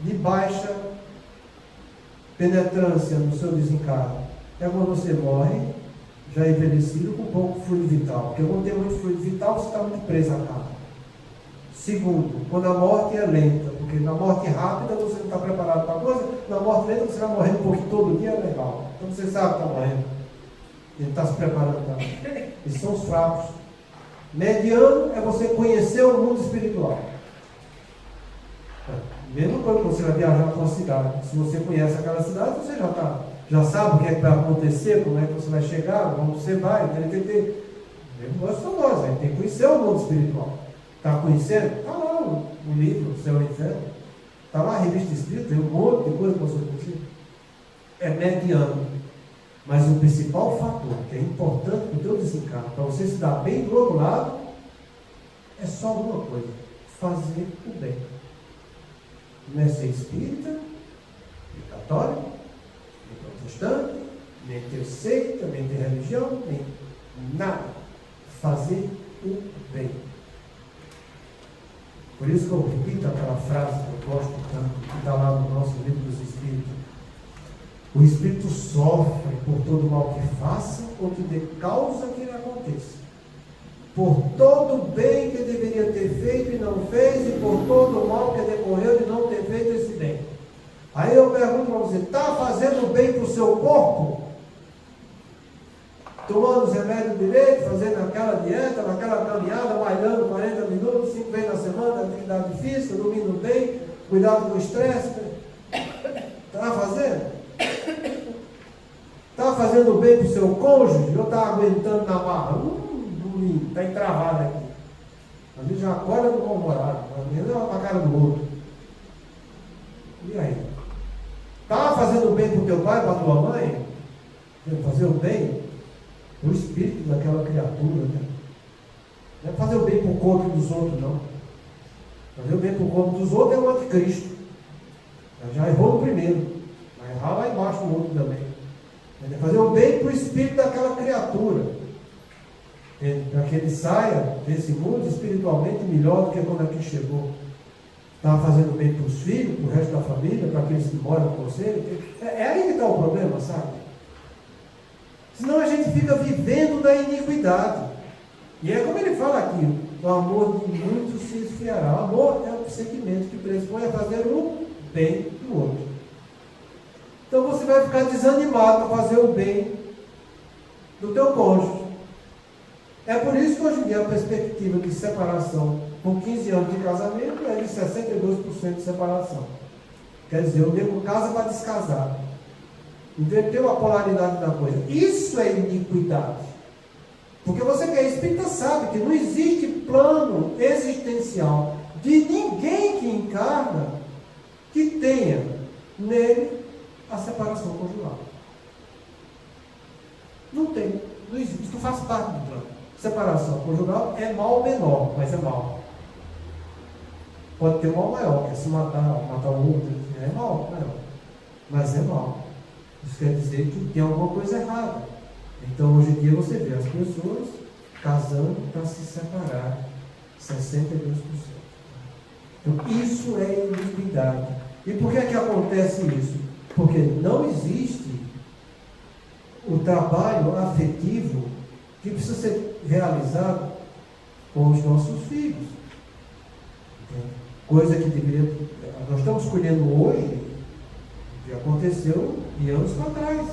de baixa penetrância no seu desencargo. É quando você morre, já envelhecido, com pouco fluido vital. Porque quando tem muito fluido vital, você está muito preso à carne. Segundo, quando a morte é lenta. Porque na morte rápida, você não está preparado para a coisa. Na morte lenta, você vai morrendo um pouquinho todo dia, é legal. Então você sabe que está morrendo. Ele está se preparando para. Esses são os fracos. Mediano é você conhecer o mundo espiritual. Mesmo quando você vai viajar para uma cidade. Se você conhece aquela cidade, você já sabe o que é que vai acontecer, como é que você vai chegar, onde você vai. Então, ele tem que ter. Nós somos nós, a gente tem que conhecer o mundo espiritual. Está conhecendo? Está lá o livro, o Céu e o Inferno. Está lá a revista espírita, tem um monte de coisa para você conhecer. É mediano. Mas o principal fator que é importante para o teu desencargo, para você se dar bem do outro lado, é só uma coisa: fazer o bem. Não é ser espírita, nem católico, nem protestante, nem ter seita, nem ter religião, nem nada. Fazer o bem. Por isso que eu repito aquela frase que eu gosto tanto, que está lá no nosso livro dos Espíritos. O Espírito sofre por todo o mal que faça ou que dê causa que lhe aconteça. Por todo o bem que deveria ter feito e não fez, e por todo o mal que decorreu de não ter feito esse bem. Aí eu pergunto para você: está fazendo bem para o seu corpo? Tomando os remédios direito, fazendo aquela dieta, naquela caminhada, malhando 40 minutos, 5 vezes na semana, atividade física, dormindo bem, cuidado com o estresse. Está fazendo? Está fazendo bem para o seu cônjuge? Ou está aguentando na barra? Está entravado aqui. Às vezes já acorda do mal-humorado, às vezes olha para a cara do outro. E aí? Está fazendo bem para o teu pai, para a tua mãe? Fazer o bem? O espírito daquela criatura, né? Não é fazer o bem para o corpo dos outros, não. Fazer o bem para o corpo dos outros é o anticristo. Já errou no primeiro, vai errar lá embaixo no outro também. É fazer o bem para o espírito daquela criatura, para que ele saia desse mundo espiritualmente melhor do que quando aqui chegou. Estava fazendo bem para os filhos, para o resto da família, para aqueles que moram com você. É aí que está o problema, sabe? Senão a gente fica vivendo da iniquidade. E é como ele fala aqui: o amor de muitos se esfriará. O amor é o sentimento que pressupõe a fazer o bem do outro. Então você vai ficar desanimado para fazer o bem do teu cônjuge. É por isso que hoje em dia a perspectiva de separação com 15 anos de casamento é de 62% de separação. Quer dizer, o nego casa para descasar. Inverteu a polaridade da coisa. Isso é iniquidade. Porque você que é espírita sabe que não existe plano existencial de ninguém que encarna que tenha nele a separação conjugal. Não tem. Não existe. Isso faz parte do plano. Separação conjugal é mal menor, mas é mal. Pode ter um mal maior, que é se matar o outro. É mal maior. Mas é mal. Isso quer dizer que tem alguma coisa errada. Então, hoje em dia, você vê as pessoas casando para se separar. 62%. Então, isso é iniquidade. E por que é que acontece isso? Porque não existe o trabalho afetivo que precisa ser realizado com os nossos filhos. Coisa que deveria. Nós estamos colhendo hoje, que aconteceu de anos para trás.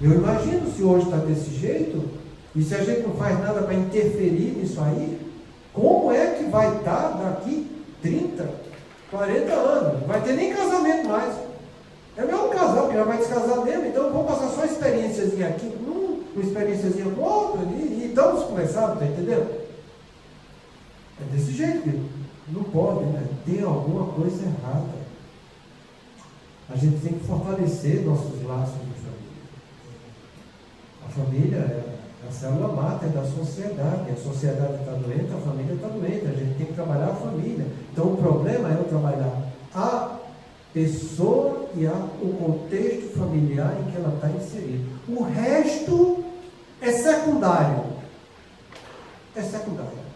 Eu imagino se hoje está desse jeito, e se a gente não faz nada para interferir nisso aí, como é que vai estar daqui 30, 40 anos? Não vai ter nem casamento mais. É melhor um casal, que já vai descasar mesmo, então vamos passar só uma experiênciazinha aqui, uma experiênciazinha com outra, e estamos conversando, está entendendo? É desse jeito, que não pode, né? Tem alguma coisa errada. A gente tem que fortalecer nossos laços de família. A família é a célula máter da sociedade. A sociedade está doente, a família está doente. A gente tem que trabalhar a família. Então o problema é eu trabalhar a pessoa e o contexto familiar em que ela está inserida. O resto é secundário. É secundário.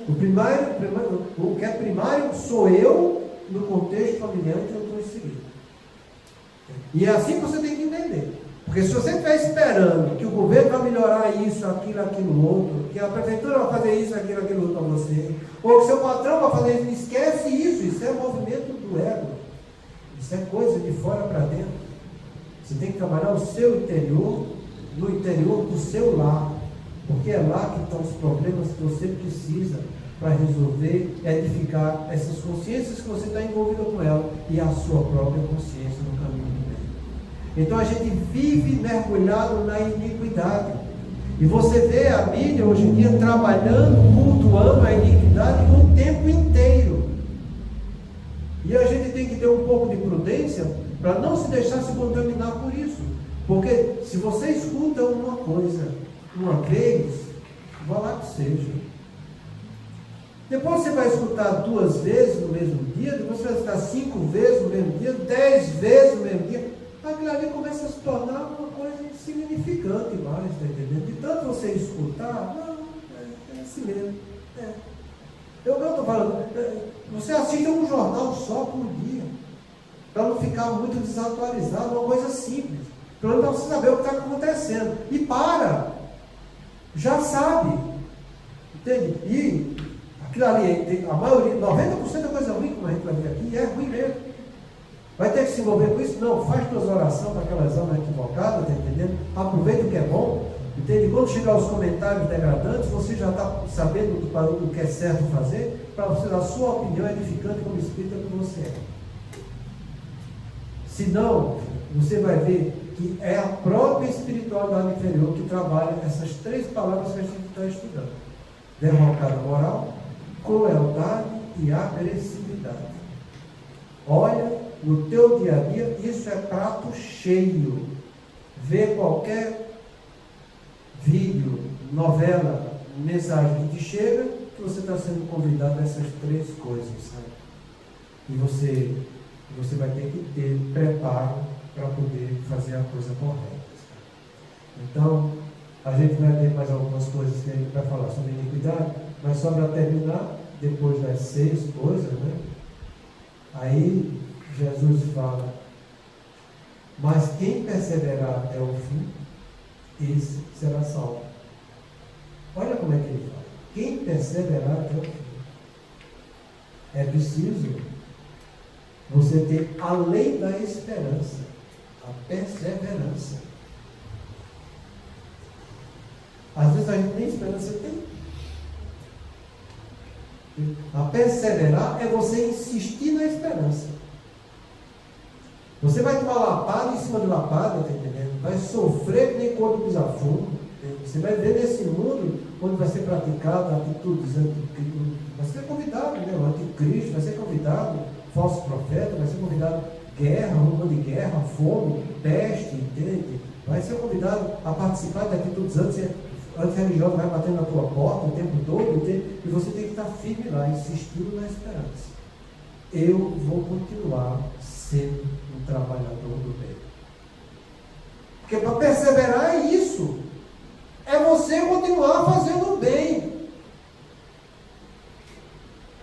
O que é primário sou eu no contexto familiar em que eu estou inserido. E é assim que você tem que entender. Porque se você estiver esperando que o governo vai melhorar isso, aquilo outro, que a prefeitura vai fazer isso, aquilo outro para você, ou que seu patrão vai fazer isso, esquece isso é movimento do ego. Isso é coisa de fora para dentro. Você tem que trabalhar o seu interior, no interior do seu lar. Porque é lá que estão os problemas que você precisa para resolver, edificar essas consciências que você está envolvido com ela e a sua própria consciência no caminho do bem. Então a gente vive mergulhado na iniquidade. E você vê a mídia hoje em dia trabalhando, cultuando a iniquidade o tempo inteiro. E a gente tem que ter um pouco de prudência para não se deixar se contaminar por isso. Porque se você escuta uma coisa uma vez, vá lá que seja. Depois você vai escutar 2 vezes no mesmo dia, depois você vai escutar 5 vezes no mesmo dia, 10 vezes no mesmo dia. Aquilo ali começa a se tornar uma coisa insignificante mais, está entendendo? De tanto você escutar, não, é assim mesmo. Eu estou falando, você assiste a um jornal só por dia, para não ficar muito desatualizado, uma coisa simples, para não você saber o que está acontecendo. E para! Já sabe, entende? E aquilo ali, a maioria, 90% é coisa ruim, como a gente vai ver aqui, e é ruim mesmo. Vai ter que se envolver com isso? Não, faz tuas orações para aquelas almas equivocadas, está entendendo? Aproveita o que é bom, entende? Quando chegar os comentários degradantes, você já está sabendo o que é certo fazer, para você dar a sua opinião edificante como espírita que você é. Se não, você vai ver que é a própria espiritualidade inferior que trabalha essas 3 palavras que a gente está estudando: derrocada moral, crueldade e agressividade. Olha, no teu dia a dia, isso é prato cheio. Vê qualquer vídeo, novela, mensagem que te chega, que você está sendo convidado a essas 3 coisas, sabe? E você vai ter que ter preparo para poder fazer a coisa correta. Então, a gente vai ter mais algumas coisas que a gente vai falar sobre iniquidade, mas só para terminar, depois das 6 coisas, né? Aí Jesus fala: mas quem perseverar até o fim, esse será salvo. Olha como é que ele fala: quem perseverar até o fim. É preciso você ter, além da esperança, a perseverança. Às vezes a gente nem esperança tem. A perseverar é você insistir na esperança. Você vai tomar lapada em cima de lapada, tá entendendo? Vai sofrer que nem corpo desafundo. Você vai ver nesse mundo onde vai ser praticado atitudes anticristo. Vai ser convidado, né? O anticristo vai ser convidado, falso profeta, vai ser convidado guerra, rumor de guerra, fome, peste, entende? Vai ser convidado a participar de atitudes antirreligiosas, vai bater na tua porta o tempo todo, entende? E você tem que estar firme lá, insistindo na esperança. Eu vou continuar sendo um trabalhador do bem. Porque para perseverar é isso. É você continuar fazendo o bem.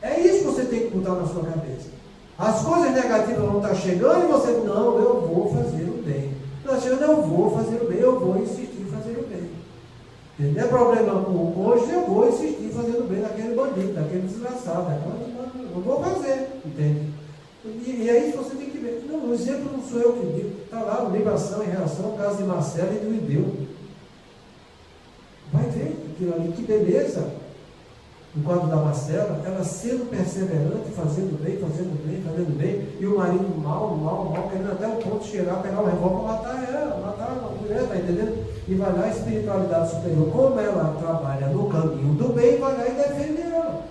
É isso que você tem que botar na sua cabeça. As coisas negativas não estão chegando e você, não, eu vou fazer o bem. Não está chegando, eu vou fazer o bem, eu vou insistir em fazer o bem. Não é problema com o cônjuge, eu vou insistir em fazer o bem daquele bandido, daquele desgraçado. Eu vou fazer, entende? E aí você tem que ver. Não, o exemplo não sou eu que digo. está lá no livro Ação e Reação, o caso de Marcelo e do Ideu. Vai ver aquilo ali, que beleza. No quadro da Marcela, ela sendo perseverante, fazendo bem, e o marido mal, querendo até o ponto de chegar, pegar o revólver para matar a mulher, tá entendendo? E vai lá, a espiritualidade superior, como ela trabalha no caminho do bem, vai lá e defende ela.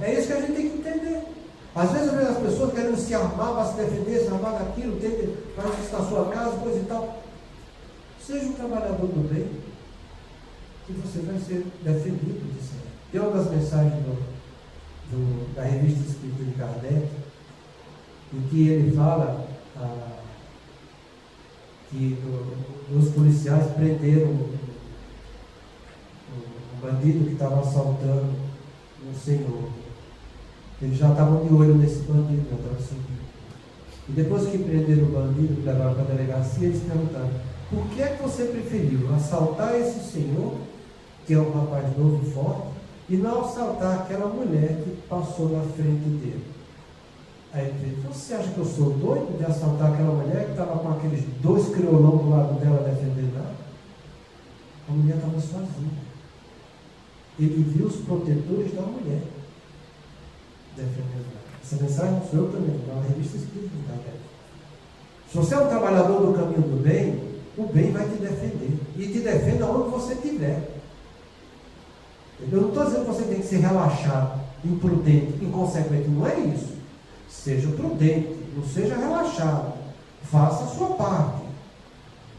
É isso que a gente tem que entender. Às vezes eu vejo as pessoas querendo se armar para se defender, se armar daquilo, faz isso na sua casa, coisa e tal. Seja um trabalhador do bem, que você vai ser defendido disso. Tem uma das mensagens da revista Espírita de Kardec, em que ele fala que os policiais prenderam um bandido que estava assaltando um senhor. Eles já estavam de olho nesse bandido, já estavam seguindo. E depois que prenderam o bandido, que levaram para a delegacia, eles perguntaram: por que é que você preferiu assaltar esse senhor, que é um rapaz novo e forte, e não assaltar aquela mulher que passou na frente dele? Aí ele disse: você acha que eu sou doido de assaltar aquela mulher que estava com aqueles 2 criolão do lado dela defendendo ela? A mulher estava sozinha. Ele viu os protetores da mulher defendendo ela. Essa mensagem sou eu também, na revista Espírita de Kardec. Se você é um trabalhador do caminho do bem, o bem vai te defender. E te defende aonde você estiver. Eu não estou dizendo que você tem que ser relaxado, imprudente, inconsequente. Não é isso. Seja prudente, não seja relaxado. Faça a sua parte.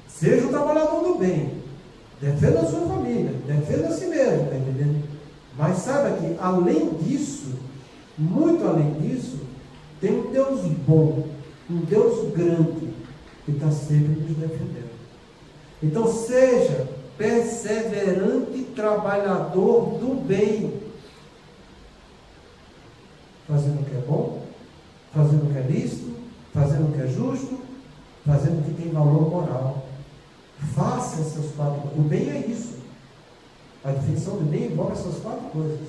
Seja um trabalhador do bem. Defenda a sua família. Defenda a si mesmo, está entendendo? Mas saiba que, além disso, muito além disso, tem um Deus bom, um Deus grande, que está sempre nos defendendo. Então, seja perseverante trabalhador do bem, fazendo o que é bom, fazendo o que é lícito, fazendo o que é justo, fazendo o que tem valor moral. Faça essas 4 coisas. O bem é isso. A definição do bem envolve essas 4 coisas: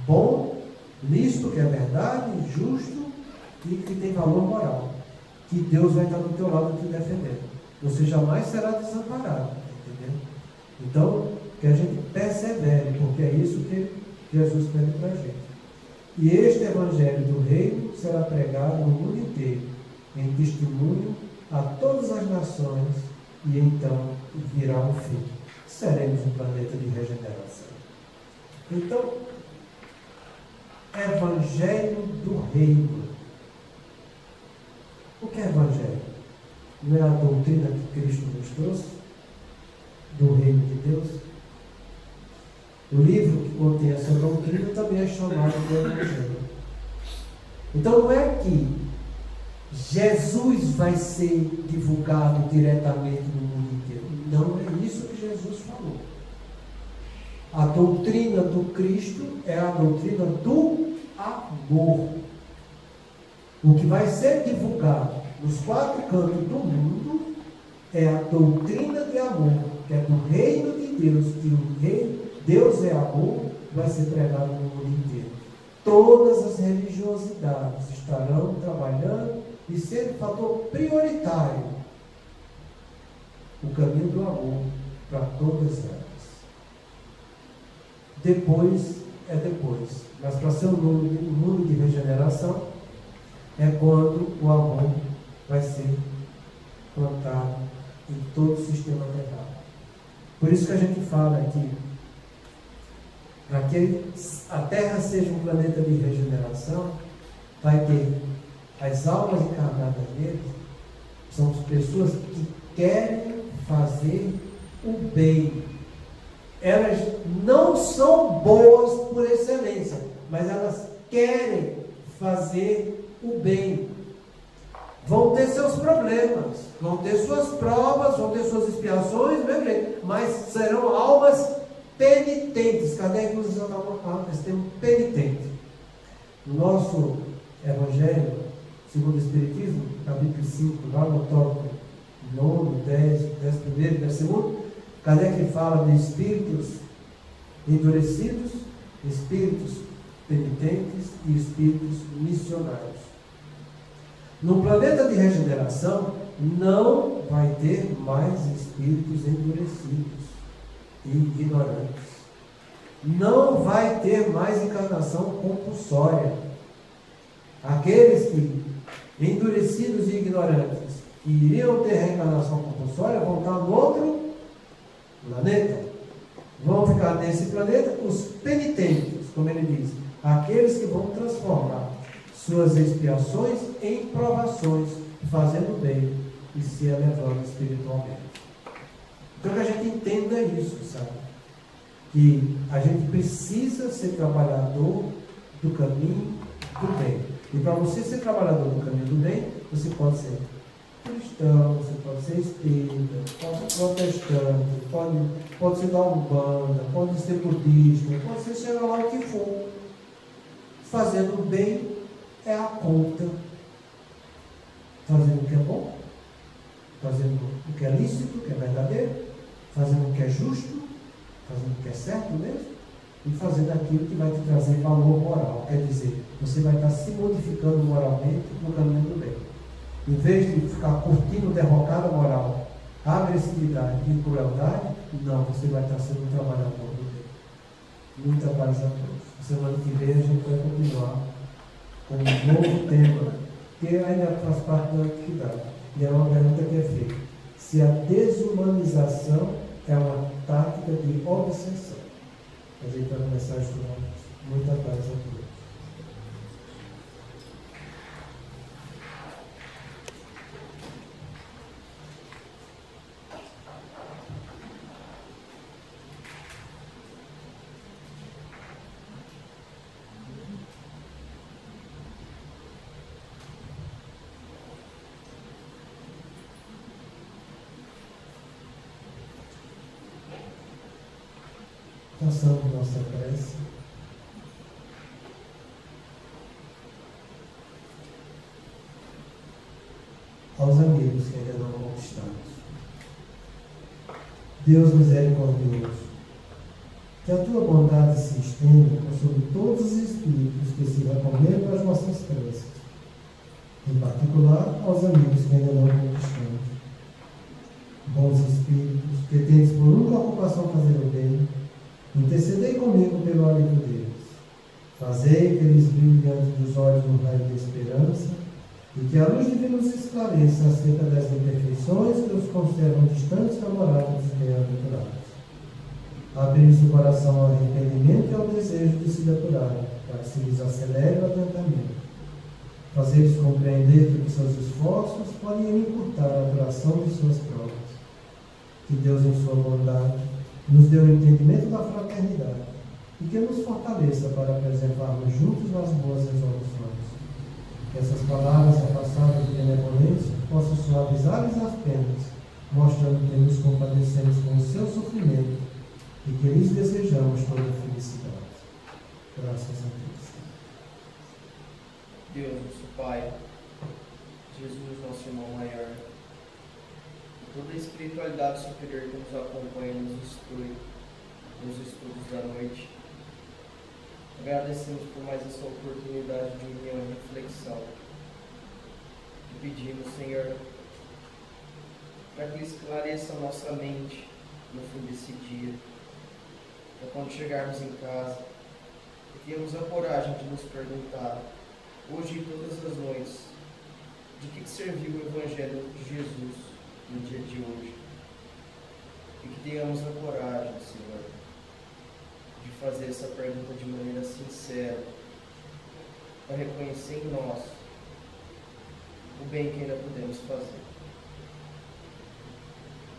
bom, lícito, que é verdade, justo e que tem valor moral. Que Deus vai estar do teu lado te defendendo. Você jamais será desamparado. Entendeu? Então, que a gente persevere, porque é isso que Jesus pede para a gente. E este Evangelho do Reino será pregado no mundo inteiro, em testemunho a todas as nações, e então virá o fim. Seremos um planeta de regeneração. Então, Evangelho do Reino. O que é Evangelho? Não é a doutrina que Cristo nos trouxe? Do Reino de Deus? O livro que contém essa doutrina também é chamado de Evangelho. Então não é que Jesus vai ser divulgado diretamente no mundo inteiro. Não é isso que Jesus falou. A doutrina do Cristo é a doutrina do amor. O que vai ser divulgado nos 4 cantos do mundo é a doutrina de amor, que é do reino de Deus, que o reino, Deus é amor, vai ser pregado no mundo inteiro. Todas as religiosidades estarão trabalhando e sendo fator prioritário o caminho do amor para todas elas. Depois é depois, mas para ser um mundo de regeneração é quando o amor vai ser plantado em todo o sistema terráqueo. Por isso que a gente fala aqui, para que a Terra seja um planeta de regeneração, vai ter as almas encarnadas neles, são pessoas que querem fazer o bem. Elas não são boas por excelência, mas elas querem fazer o bem. Vão ter seus problemas, vão ter suas provas, vão ter suas expiações, mas serão almas penitentes. Cadê que usa esse termo penitente? No nosso Evangelho, segundo o Espiritismo, capítulo 5, lá no tópico 9, 10, 11, 12, Kardec fala de espíritos endurecidos, espíritos penitentes e espíritos missionários. No planeta de regeneração, não vai ter mais espíritos endurecidos e ignorantes. Não vai ter mais encarnação compulsória. Aqueles que, endurecidos e ignorantes, que iriam ter reencarnação compulsória, vão estar no outro planeta. Vão ficar nesse planeta os penitentes, como ele diz, aqueles que vão transformar suas expiações em provações, fazendo bem e se elevando espiritualmente. Então que a gente entenda isso, sabe? Que a gente precisa ser trabalhador do caminho do bem. E para você ser trabalhador do caminho do bem, você pode ser cristão, você pode ser espírita, pode ser protestante, pode ser da Umbanda, pode ser budista, pode ser seja lá o que for. Fazendo o bem é a conta. Fazendo o que é bom, fazendo o que é lícito, o que é verdadeiro, fazendo o que é justo, fazendo o que é certo mesmo, e fazendo aquilo que vai te trazer valor moral. Quer dizer, você vai estar se modificando moralmente no caminho do bem. Em vez de ficar curtindo derrocada moral, agressividade e crueldade, não, você vai estar sendo um trabalhador do bem. Muita paz a todos. Semana que vem a gente vai continuar com um novo tema, que ainda faz parte da atividade. E é uma pergunta que é feita: se a desumanização é uma tática de obsessão. A gente vai começar a estudar isso. Muita paz a todos. Façamos nossa prece. Aos amigos que ainda não conquistamos. Deus misericordioso, que a tua bondade se estenda sobre todos os espíritos que se recomendam às nossas preces, em particular aos amigos que ainda não conquistamos. Bons espíritos, que tendes por única ocupação fazer o bem, intercedei comigo pelo alívio deles. Fazei que eles brilhem diante dos olhos no raio da esperança, e que a luz divina os esclareça acerca das imperfeições que os conservam distantes da morada dos bem-aventurados. Abris o coração ao arrependimento e ao desejo de se depurarem, para que se lhes acelere o adiantamento. Fazei-lhes compreender que seus esforços podem encurtar a duração de suas provas. Que Deus, em sua bondade, nos dê o entendimento da fraternidade e que nos fortaleça para preservarmos juntos nas boas resoluções. Que essas palavras afassadas de benevolência possam suavizar-lhes as penas, mostrando que nos compadecemos com o seu sofrimento e que lhes desejamos toda a felicidade. Graças a Deus. Deus, nosso Pai, Jesus, nosso irmão maior, toda a espiritualidade superior que nos acompanha, nos instrui nos estudos da noite. Agradecemos por mais essa oportunidade de união e reflexão. E pedimos, Senhor, para que esclareça a nossa mente no fim desse dia, para quando chegarmos em casa, que tenhamos a coragem de nos perguntar, hoje e todas as noites, de que serviu o Evangelho de Jesus no dia de hoje. E que tenhamos a coragem, Senhor, de fazer essa pergunta de maneira sincera, para reconhecer em nós o bem que ainda podemos fazer.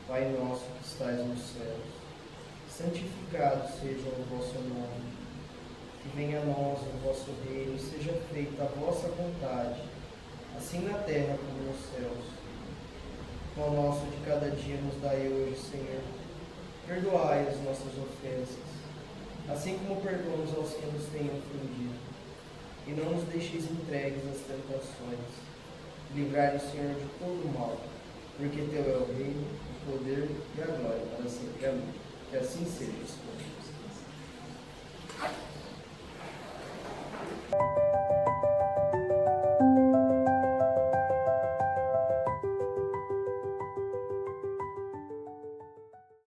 Pai nosso que estais nos céus, santificado seja o vosso nome. Que venha a nós o vosso reino, seja feita a vossa vontade, assim na terra como nos céus. O pão nosso de cada dia nos dai hoje, Senhor. Perdoai as nossas ofensas, assim como perdoamos aos que nos têm ofendido. E não nos deixeis entregues às tentações. Livrai-nos, Senhor, de todo o mal, porque Teu é o reino, o poder e a glória para sempre. Amém. Que assim seja, Senhor.